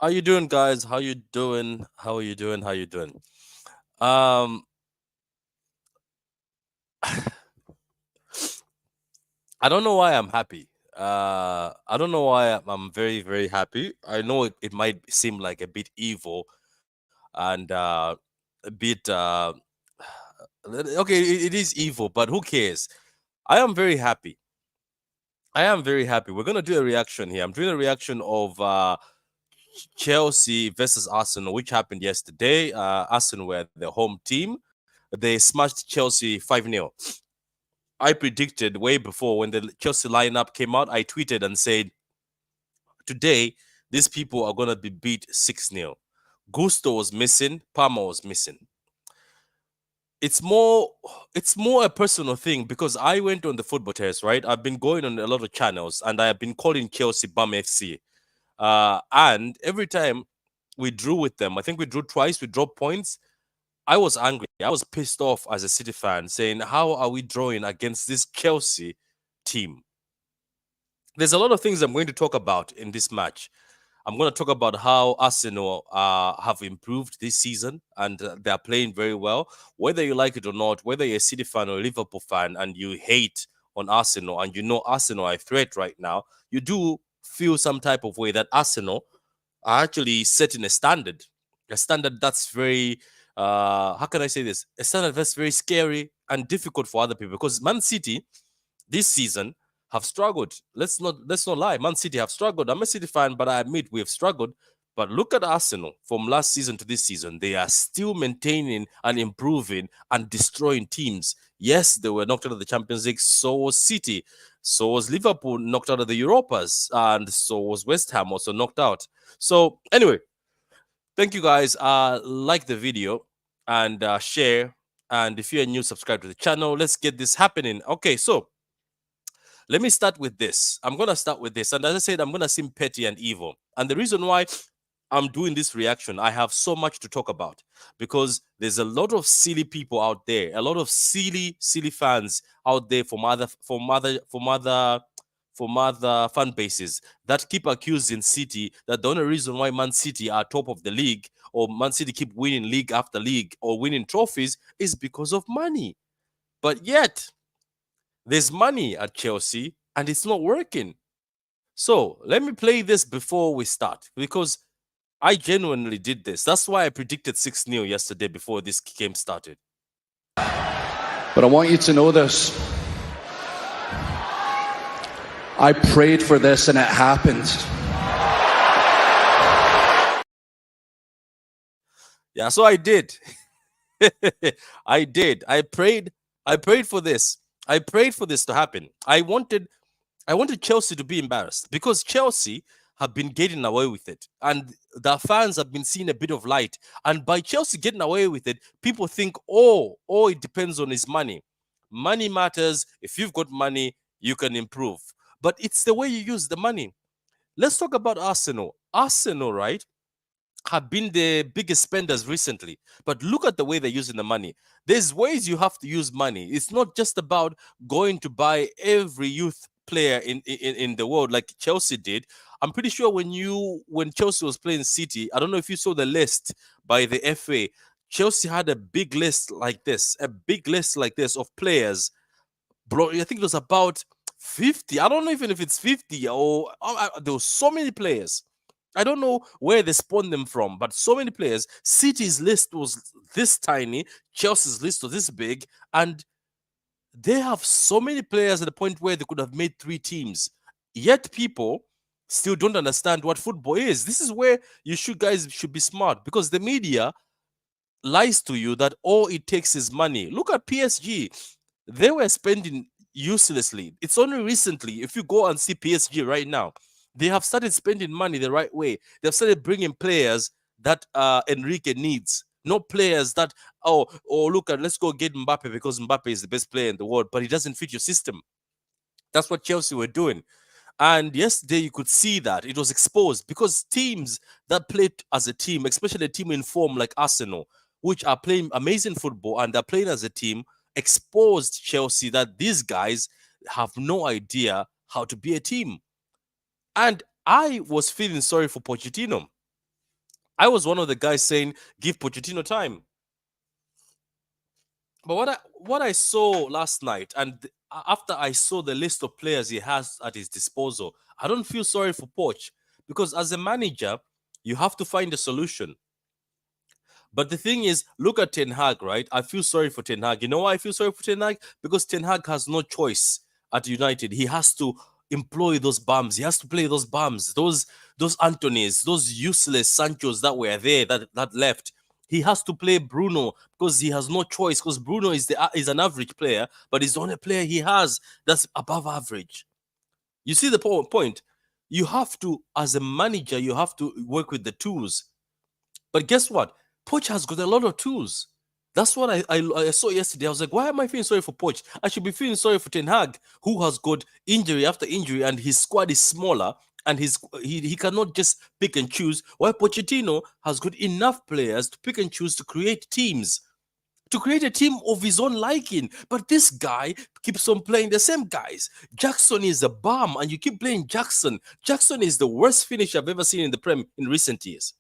How you doing, guys? How you doing? How are you doing? How you doing? Um, I don't know why I'm happy. I don't know why I'm very, very happy. I know it might seem like a bit evil and a bit okay. It is evil, but who cares? I am very happy. I am very happy. We're gonna do a reaction here. I'm doing a reaction of Chelsea versus Arsenal, which happened yesterday. Arsenal were the home team. They smashed Chelsea 5-0. I predicted way before when the Chelsea lineup came out, I tweeted and said, today, these people are going to be beat 6-0. Gusto was missing, Palmer was missing. It's more it's more a personal thing because I went on the football test, right? I've been going on a lot of channels and I have been calling Chelsea Bum FC. And every time we drew with them, I think we drew twice, we dropped points. I was angry. I was pissed off as a City fan, saying, how are we drawing against this Chelsea team? There's a lot of things I'm going to talk about in this match. I'm going to talk about how Arsenal have improved this season and they're playing very well. Whether you like it or not, whether you're a City fan or a Liverpool fan and you hate on Arsenal and you know Arsenal are a threat right now, you do feel some type of way that Arsenal are actually setting a standard that's very, how can I say this? A standard that's very scary and difficult for other people because Man City this season have struggled. Let's not lie. Man City have struggled. I'm a City fan, but I admit we have struggled. But look at Arsenal from last season to this season. They are still maintaining and improving and destroying teams. Yes, they were knocked out of the Champions League. So was City. So was Liverpool knocked out of the Europas. And so was West Ham also knocked out. So anyway, thank you guys. Like the video and share. And if you're new, subscribe to the channel. Let's get this happening. Okay, so let me start with this. I'm going to start with this. And as I said, I'm going to seem petty and evil. And the reason why I'm doing this reaction, I have so much to talk about because there's a lot of silly people out there, a lot of silly fans out there from other fan bases that keep accusing City that the only reason why Man City are top of the league or Man City keep winning league after league or winning trophies is because of money. But yet, there's money at Chelsea and it's not working. So let me play this before we start because I genuinely did this. That's why I predicted 6-0 yesterday before this game started. But I want you to know this. I prayed for this and it happened. Yeah, so I did. I did. I prayed for this. I prayed for this to happen. I wanted Chelsea to be embarrassed because Chelsea have been getting away with it and the fans have been seeing a bit of light. And by Chelsea getting away with it, people think, oh, it depends on his money. Money matters. If you've got money, you can improve. But it's the way you use the money. Let's talk about Arsenal. Arsenal, right, have been the biggest spenders recently. But look at the way they're using the money. There's ways you have to use money. It's not just about going to buy every youth player in the world like Chelsea did. I'm pretty sure when Chelsea was playing City, I don't know if you saw the list by the FA. Chelsea had a big list like this, of players. Bro, I think it was about 50. I don't know even if it's 50 or there were so many players. I don't know where they spawned them from, but so many players. City's list was this tiny, Chelsea's list was this big, and they have so many players at the point where they could have made 3 teams. Yet people still don't understand what football is. This is where guys should be smart because the media lies to you that all it takes is money. Look at PSG. They were spending uselessly. It's only recently, if you go and see PSG right now, they have started spending money the right way. They've started bringing players that Enrique needs, not players that, look at, let's go get Mbappe because Mbappe is the best player in the world, but he doesn't fit your system. That's what Chelsea were doing. And yesterday, you could see that it was exposed because teams that played as a team, especially a team in form like Arsenal, which are playing amazing football and they're playing as a team, exposed Chelsea that these guys have no idea how to be a team. And I was feeling sorry for Pochettino I was one of the guys saying, give Pochettino time. But what I saw last night, and after I saw the list of players he has at his disposal, I don't feel sorry for Poch, because as a manager, you have to find a solution. But the thing is, look at Ten Hag, right? I feel sorry for Ten Hag. You know why I feel sorry for Ten Hag? Because Ten Hag has no choice at United. He has to employ those bums. He has to play those bums, those Antonys, those useless Sanchos that were there that left. He has to play Bruno because he has no choice. Because Bruno is an average player, but he's the only player he has that's above average. You see the point? You have to, as a manager, you have to work with the tools. But guess what? Poch has got a lot of tools. That's what I saw yesterday. I was like, why am I feeling sorry for Poch? I should be feeling sorry for Ten Hag, who has got injury after injury, and his squad is smaller, and he cannot just pick and choose. While Pochettino has got enough players to pick and choose to create teams, to create a team of his own liking. But this guy keeps on playing the same guys. Jackson is a bum, and you keep playing Jackson. Jackson is the worst finish I've ever seen in the Prem in recent years.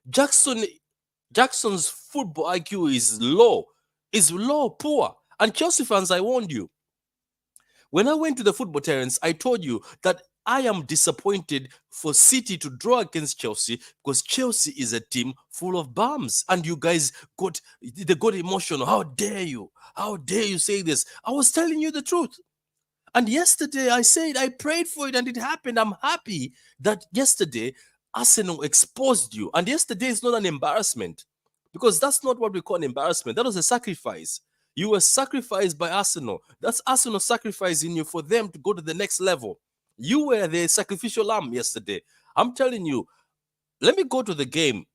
Jackson's football IQ is low, poor. And Chelsea fans, I warned you. When I went to the football terrace, I told you that I am disappointed for City to draw against Chelsea, because Chelsea is a team full of bums, and you guys got emotional. How dare you? How dare you say this? I was telling you the truth. And yesterday I said I prayed for it and it happened. I'm happy that yesterday Arsenal exposed you. And yesterday is not an embarrassment, because that's not what we call an embarrassment. That was a sacrifice. You were sacrificed by Arsenal. That's Arsenal sacrificing you for them to go to the next level. You were the sacrificial lamb yesterday. I'm telling you, let me go to the game.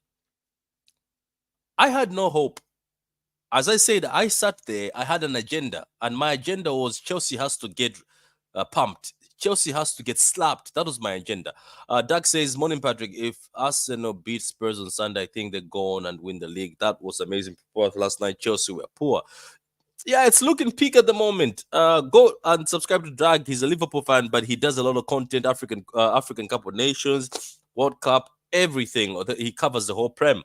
I had no hope. As I said, I sat there, I had an agenda, and my agenda was Chelsea has to get pumped. Chelsea has to get slapped. That was my agenda. Doug says, morning, Patrick. If Arsenal beat Spurs on Sunday, I think they go on and win the league. That was amazing performance last night. Chelsea were poor. Yeah, it's looking peak at the moment. Go and subscribe to Doug. He's a Liverpool fan, but he does a lot of content, African Cup of Nations, World Cup, everything. He covers the whole Prem.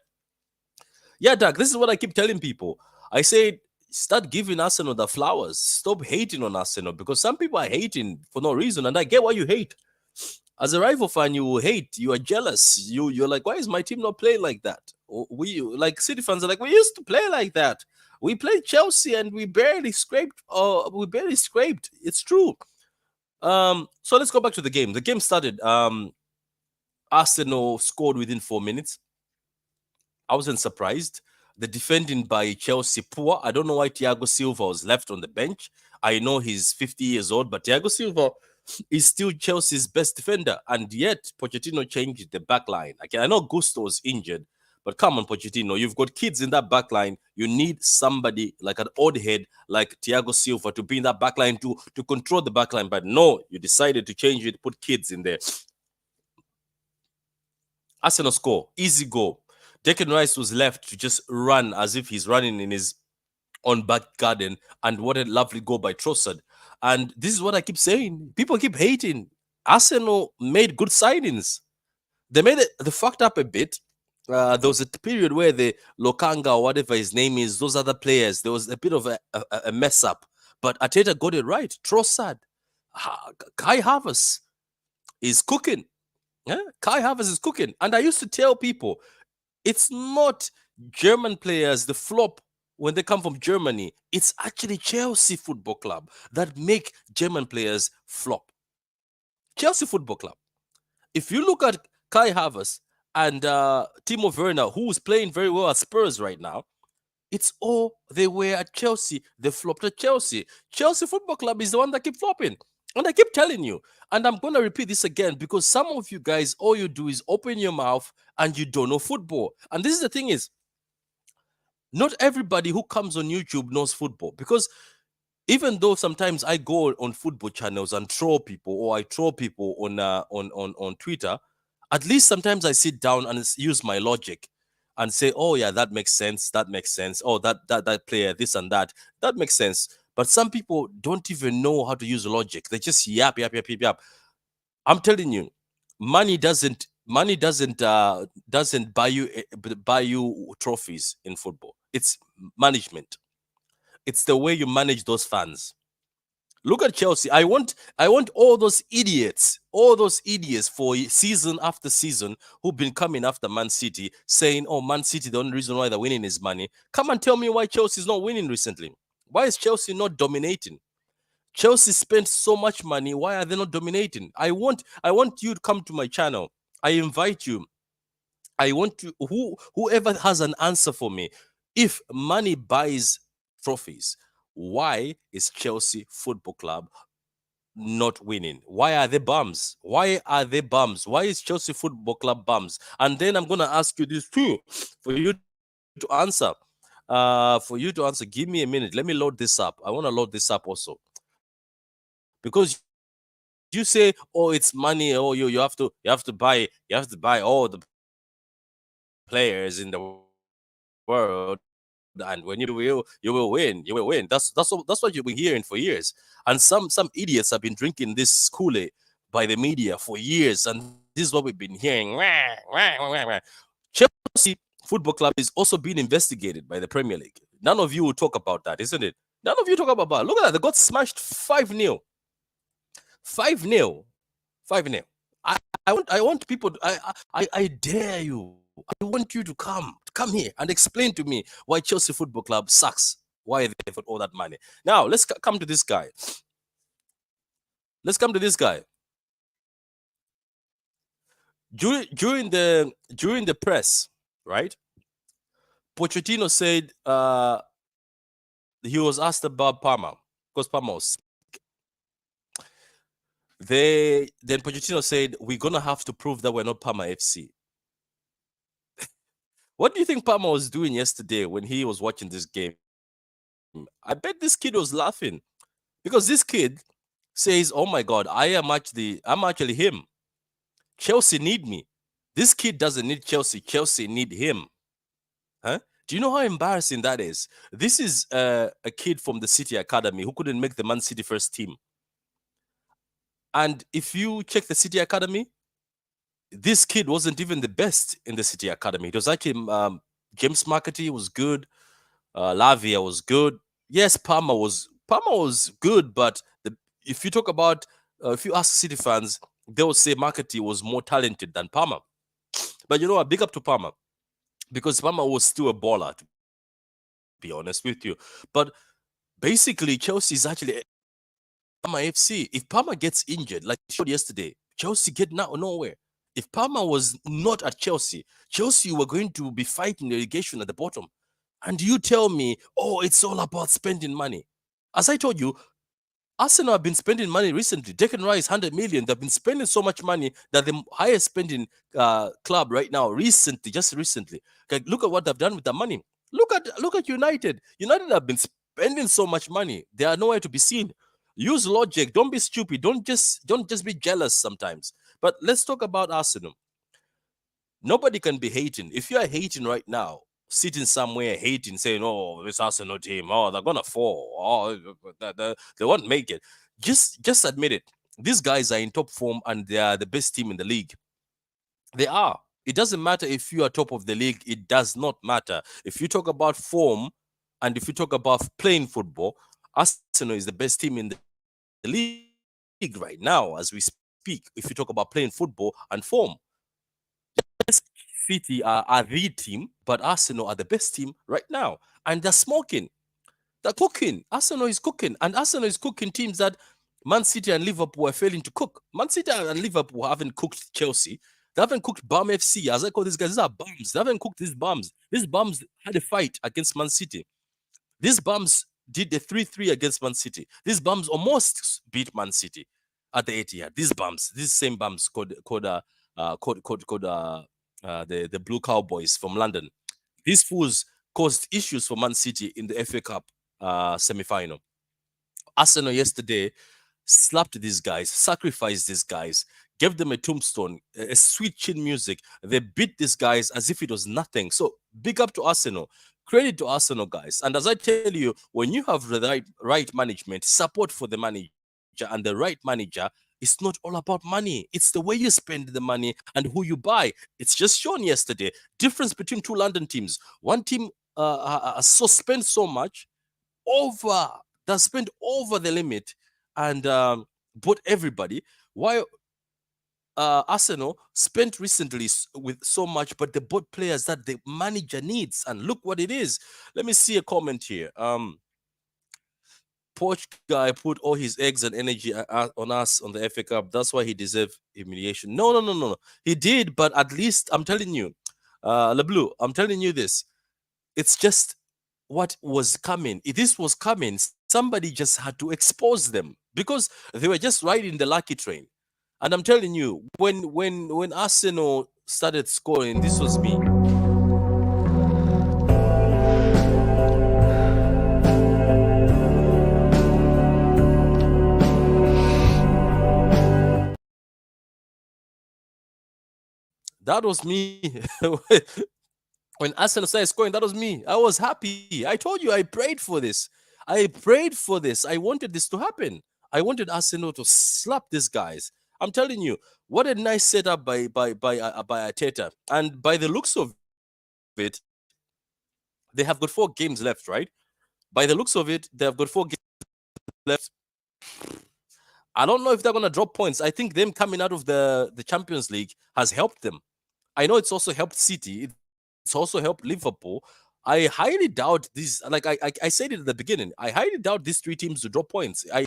Yeah, Doug, this is what I keep telling people. I say, start giving Arsenal the flowers. Stop hating on Arsenal, because some people are hating for no reason, and I get why you hate. As a rival fan, you will hate. You are jealous. You're like, why is my team not playing like that? We, like City fans, are like, we used to play like that. We played Chelsea and we barely scraped. It's true. So let's go back to the game. The game started. Arsenal scored within 4 minutes. I wasn't surprised. The defending by Chelsea, poor. I don't know why Thiago Silva was left on the bench. I know he's 50 years old, but Thiago Silva is still Chelsea's best defender. And yet, Pochettino changed the back line. I know Gusto was injured, but come on, Pochettino. You've got kids in that back line. You need somebody like an odd head like Thiago Silva to be in that back line to control the back line. But no, you decided to change it, put kids in there. Arsenal score, easy goal. Declan Rice was left to just run as if he's running in his own back garden. And what a lovely goal by Trossard. And this is what I keep saying. People keep hating. Arsenal made good signings. They fucked up a bit. There was a period where the Lokanga or whatever his name is, those other players, there was a bit of a mess up. But Arteta got it right. Trossard, Kai Havertz is cooking. Yeah? Kai Havertz is cooking. And I used to tell people, it's not German players, the flop when they come from Germany. It's actually Chelsea Football Club that make German players flop. Chelsea Football Club. If you look at Kai Havertz and Timo Werner, who is playing very well at Spurs right now, it's all they were at Chelsea. They flopped at Chelsea. Chelsea Football Club is the one that keep flopping. And I keep telling you, and I'm going to repeat this again, because some of you guys, all you do is open your mouth and you don't know football. And this is the thing is, not everybody who comes on YouTube knows football, because even though sometimes I go on football channels and troll people, or I troll people on Twitter, at least sometimes I sit down and use my logic and say, oh yeah, that makes sense. That makes sense. Oh, that player, this and that makes sense. But some people don't even know how to use logic. They just yap. I'm telling you, money doesn't Money doesn't buy you trophies in football. It's management. It's the way you manage those fans. Look at Chelsea. I want all those idiots for season after season who've been coming after Man City, saying, "Oh, Man City, the only reason why they're winning is money." Come and tell me why Chelsea's not winning recently. Why is Chelsea not dominating? Chelsea spent so much money. Why are they not dominating? I want you to come to my channel. I invite you. I want you, whoever has an answer for me. If money buys trophies, why is Chelsea Football Club not winning? Why are they bums? Why are they bums? Why is Chelsea Football Club bums? And then I'm gonna ask you this too, for you to answer. For you to answer, give me a minute. Let me load this up. I want to load this up also, because you say, "Oh, it's money. Oh, you have to buy all the players in the world, and when you do, you will win. You will win. That's what you've been hearing for years." And some idiots have been drinking this Kool-Aid by the media for years, and this is what we've been hearing. Chelsea Football Club is also being investigated by the Premier League. None of you will talk about that, isn't it? None of you talk about that. Look at that. They got smashed 5-0. 5-0. 5-0. I want people to, I dare you. I want you to come here and explain to me why Chelsea Football Club sucks. Why they got all that money. Now let's come to this guy. Let's come to this guy. During the press, right? Pochettino said he was asked about Parma, because Parma was sick. Then Pochettino said, "We're gonna have to prove that we're not Parma FC." What do you think Parma was doing yesterday when he was watching this game? I bet this kid was laughing, because this kid says, "Oh my God, I'm actually him. Chelsea need me." This kid doesn't need Chelsea. Chelsea need him. Huh? Do you know how embarrassing that is? This is a kid from the City Academy who couldn't make the Man City first team. And if you check the City Academy, this kid wasn't even the best in the City Academy. It was actually James McAtee was good. Lavia was good. Yes, Palmer was good, but if you talk about if you ask City fans, they will say McAtee was more talented than Palmer. But you know what? Big up to Palmer, because Palmer was still a baller, to be honest with you. But basically, Chelsea is actually Palmer FC. If Palmer gets injured, like he showed yesterday, Chelsea get nowhere. If Palmer was not at Chelsea, Chelsea were going to be fighting relegation at the bottom. And you tell me, "Oh, it's all about spending money." As I told you, Arsenal have been spending money recently. Declan Rice, 100 million. They've been spending so much money that the highest spending club right now, just recently. Like, look at what they've done with the money. Look at United. United have been spending so much money. They are nowhere to be seen. Use logic. Don't be stupid. Don't just be jealous sometimes. But let's talk about Arsenal. Nobody can be hating. If you are hating right now, sitting somewhere hating, saying, "Oh, this Arsenal team, oh, they're gonna fall, oh, they won't make it," just admit it. These guys are in top form and they are the best team in the league. They are. It doesn't matter if you are top of the league. It does not matter. If you talk about form and if you talk about playing football, Arsenal is the best team in the league right now as we speak. If you talk about playing football and form, City are the team, but Arsenal are the best team right now. And they're smoking. They're cooking. Arsenal is cooking. And Arsenal is cooking teams that Man City and Liverpool are failing to cook. Man City and Liverpool haven't cooked Chelsea. They haven't cooked Bum FC. As I call these guys, these are bums. They haven't cooked these bums. These bums had a fight against Man City. These bums did the 3-3 against Man City. These bums almost beat Man City at the Etihad. These same bums called the Blue Cowboys from London. These fools caused issues for Man City in the FA Cup semi-final. Arsenal yesterday slapped these guys, sacrificed these guys, gave them a tombstone, a sweet chin music. They beat these guys as if it was nothing. So big up to Arsenal. Credit to Arsenal, guys. And as I tell you, when you have the right management, support for the manager and the right manager, It's not all about money. It's the way you spend the money and who you buy. It's just shown yesterday. Difference between two London teams. One team spent so much that spent over the limit and bought everybody. While Arsenal spent recently with so much, but they bought players that the manager needs. And look what it is. Let me see a comment here. Poch guy put all his eggs and energy on us on the FA Cup. That's why he deserved humiliation. No. He did, but at least I'm telling you, LeBlue, I'm telling you this. It's just what was coming. If this was coming, somebody just had to expose them because they were just riding the lucky train. And I'm telling you, when Arsenal started scoring, this was me. That was me. When Arsenal started scoring, that was me. I was happy. I told you I prayed for this. I prayed for this. I wanted this to happen. I wanted Arsenal to slap these guys. I'm telling you, what a nice setup by Arteta. And by the looks of it, they have got 4 games left, right? By the looks of it, they have got 4 games left. I don't know if they're gonna drop points. I think them coming out of the Champions League has helped them. I know it's also helped City. It's also helped Liverpool. I highly doubt these. Like I said it at the beginning, I highly doubt these 3 teams to drop points. I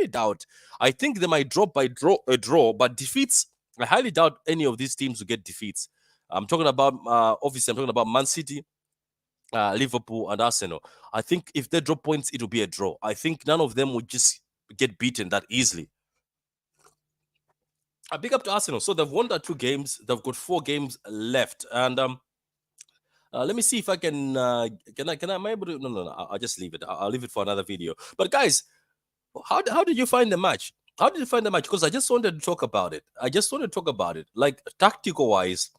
doubt. I think they might drop by a draw, but defeats. I highly doubt any of these teams will get defeats. I'm talking about obviously I'm talking about Man City, Liverpool, and Arsenal. I think if they drop points, it will be a draw. I think none of them would just get beaten that easily. A big up to Arsenal. So they've won their 2 games. They've got 4 games left, and let me see if I can. Can I? Am I able to? No. I'll just leave it. I'll leave it for another video. But guys, how did you find the match? How did you find the match? Because I just wanted to talk about it. Like tactical wise,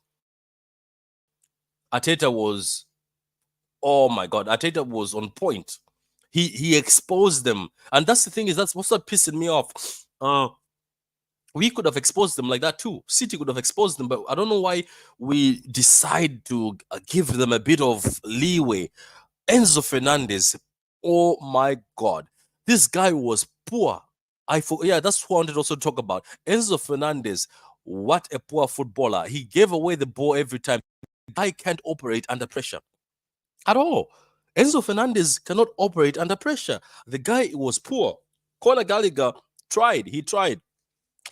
Arteta was. Oh my God, Arteta was on point. He exposed them, and that's the thing that's what's pissing me off. We could have exposed them like that too. City could have exposed them, but I don't know why we decide to give them a bit of leeway. Enzo Fernandez, oh my God, this guy was poor. That's who I wanted also to talk about. Enzo Fernandez, what a poor footballer. He gave away the ball every time. The guy can't operate under pressure at all. Enzo Fernandez cannot operate under pressure. The guy was poor. Conor Gallagher tried.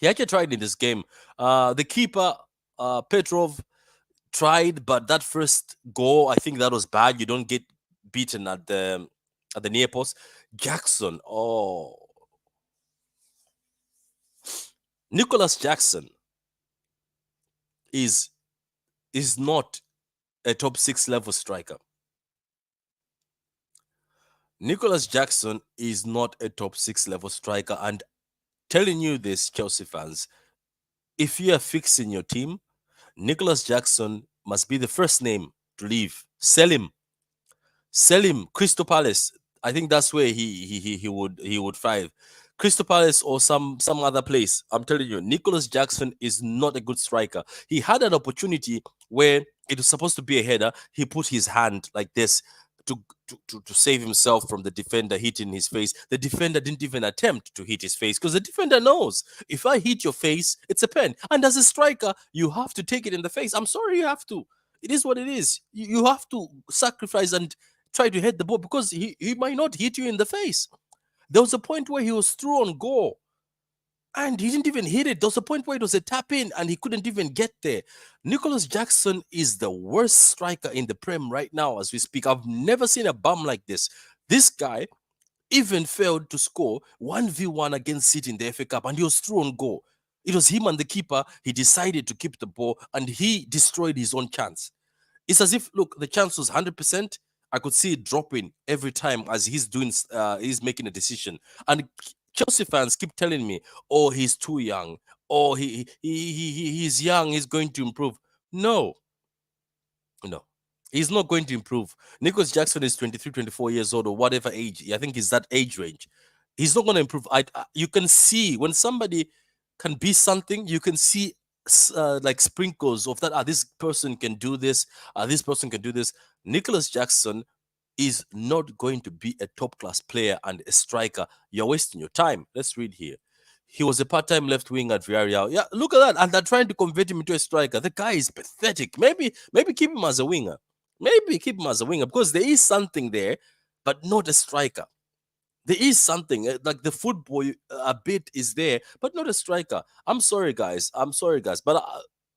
He actually tried in this game. The keeper, Petrov, tried, but that first goal, I think that was bad. You don't get beaten at the near post. Jackson, Nicholas Jackson is not a top 6 level striker. Nicholas Jackson is not a top 6 level striker, and telling you this, Chelsea fans, if you are fixing your team, Nicholas Jackson must be the first name to leave. Sell him. Crystal Palace. I think that's where he would thrive. Crystal Palace or some other place. I'm telling you, Nicholas Jackson is not a good striker. He had an opportunity where it was supposed to be a header. He put his hand like this to save himself from the defender hitting his face. The defender didn't even attempt to hit his face because the defender knows if I hit your face, it's a pen. And as a striker, you have to take it in the face. I'm sorry, you have to. It is what it is. You have to sacrifice and try to hit the ball because he might not hit you in the face. There was a point where he was through on goal and he didn't even hit it. There was a point where it was a tap in and he couldn't even get there. Nicholas Jackson is the worst striker in the Prem right now as we speak. I've never seen a bum like this. This guy even failed to score 1v1 against City in the FA Cup and he was through on goal. It was him and the keeper. He decided to keep the ball and he destroyed his own chance. It's as if, look, the chance was 100%. I could see it dropping every time as he's making a decision. And Chelsea fans keep telling me, "Oh, he's too young. Oh, he's young. He's going to improve." No, he's not going to improve. Nicholas Jackson is 23, 24 years old or whatever age. I think he's that age range. He's not going to improve. You can see when somebody can be something, you can see like sprinkles of that. This person can do this. This person can do this. Nicholas Jackson is not going to be a top class player and a striker. You're wasting your time. Let's read here. He was a part-time left wing at Villarreal. Yeah, look at that. And they're trying to convert him into a striker. The guy is pathetic. Maybe keep him as a winger. Maybe keep him as a winger because there is something there, but not a striker. There is something like the football a bit is there, but not a striker. I'm sorry, guys. But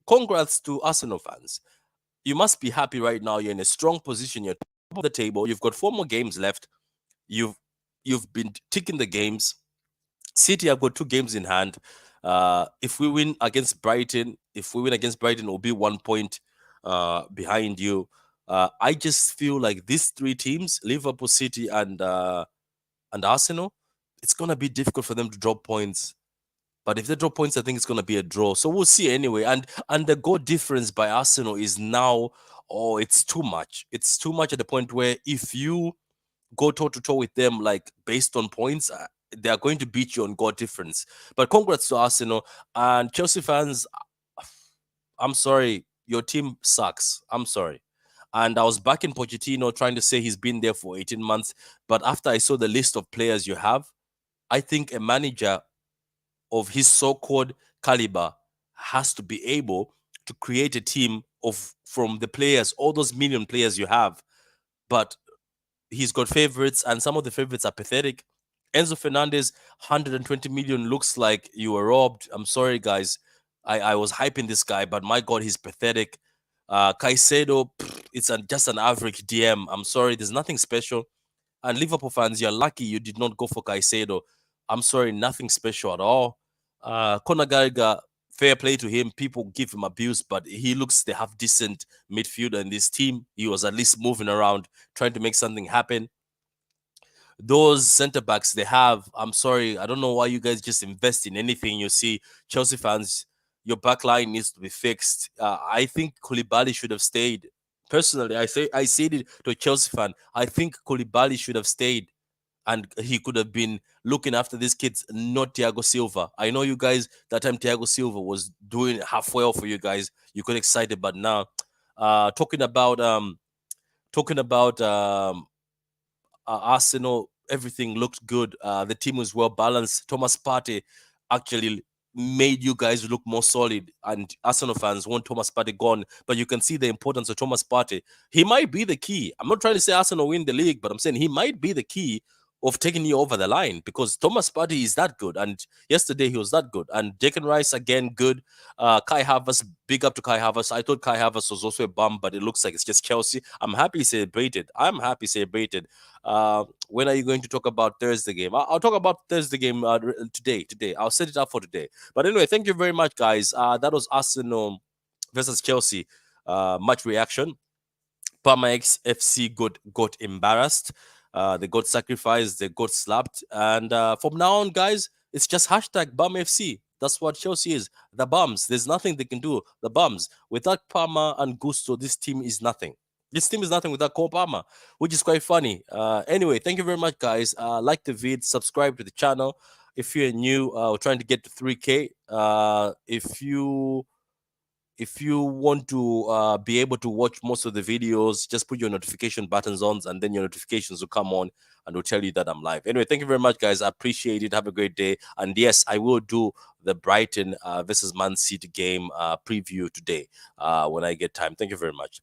congrats to Arsenal fans. You must be happy right now. You're in a strong position. You're top of the table. You've got 4 more games left. You've been ticking the games. City have got 2 games in hand. If we win against Brighton, it will be 1 point behind you. I just feel like these 3 teams, Liverpool, City, and Arsenal, it's gonna be difficult for them to drop points. But if they drop points, I think it's gonna be a draw. So we'll see anyway. And the goal difference by Arsenal is now, it's too much. It's too much at the point where if you go toe to toe with them, like based on points, they are going to beat you on goal difference. But congrats to Arsenal and Chelsea fans. I'm sorry, your team sucks. I'm sorry. And I was back in Pochettino trying to say he's been there for 18 months. But after I saw the list of players you have, I think a manager of his so-called caliber has to be able to create a team from the players, all those million players you have. But he's got favorites, and some of the favorites are pathetic. Enzo Fernandez, 120 million looks like you were robbed. I'm sorry, guys. I was hyping this guy, but my God, he's pathetic. Caicedo, it's just an average DM. I'm sorry, there's nothing special. And Liverpool fans, you're lucky you did not go for Caicedo. I'm sorry, nothing special at all. Conor Gallagher, fair play to him. People give him abuse, but he looks they have decent midfielder in this team. He was at least moving around, trying to make something happen. Those center backs they have, I'm sorry, I don't know why you guys just invest in anything. You see, Chelsea fans, your back line needs to be fixed. I think Koulibaly should have stayed. Personally, I said it to a Chelsea fan. I think Koulibaly should have stayed, and he could have been looking after these kids, not Thiago Silva. I know you guys that time Thiago Silva was doing half well for you guys. You got excited, but now, talking about Arsenal, everything looked good. The team was well balanced. Thomas Partey actually made you guys look more solid, and Arsenal fans want Thomas Partey gone. But you can see the importance of Thomas Partey. He might be the key. I'm not trying to say Arsenal win the league, but I'm saying he might be the key of taking you over the line because Thomas Partey is that good. And yesterday he was that good. And Declan Rice, again, good. Kai Havertz, big up to Kai Havertz. I thought Kai Havertz was also a bum, but it looks like it's just Chelsea. I'm happy celebrated. When are you going to talk about Thursday game? I'll talk about Thursday game today. I'll set it up for today. But anyway, thank you very much, guys. That was Arsenal versus Chelsea match reaction. Parma FC got embarrassed. They got sacrificed. They got slapped. And from now on, guys, it's just hashtag Bum FC. That's what Chelsea is. The bums. There's nothing they can do. The bums. Without Parma and Gusto, this team is nothing. This team is nothing without Cole Palmer, which is quite funny. Anyway, thank you very much, guys. Like the vid, subscribe to the channel. If you're new, we're trying to get to 3K. If you want to be able to watch most of the videos, just put your notification buttons on, and then your notifications will come on and will tell you that I'm live. Anyway, thank you very much, guys. I appreciate it. Have a great day. And yes, I will do the Brighton versus Man City game preview today when I get time. Thank you very much.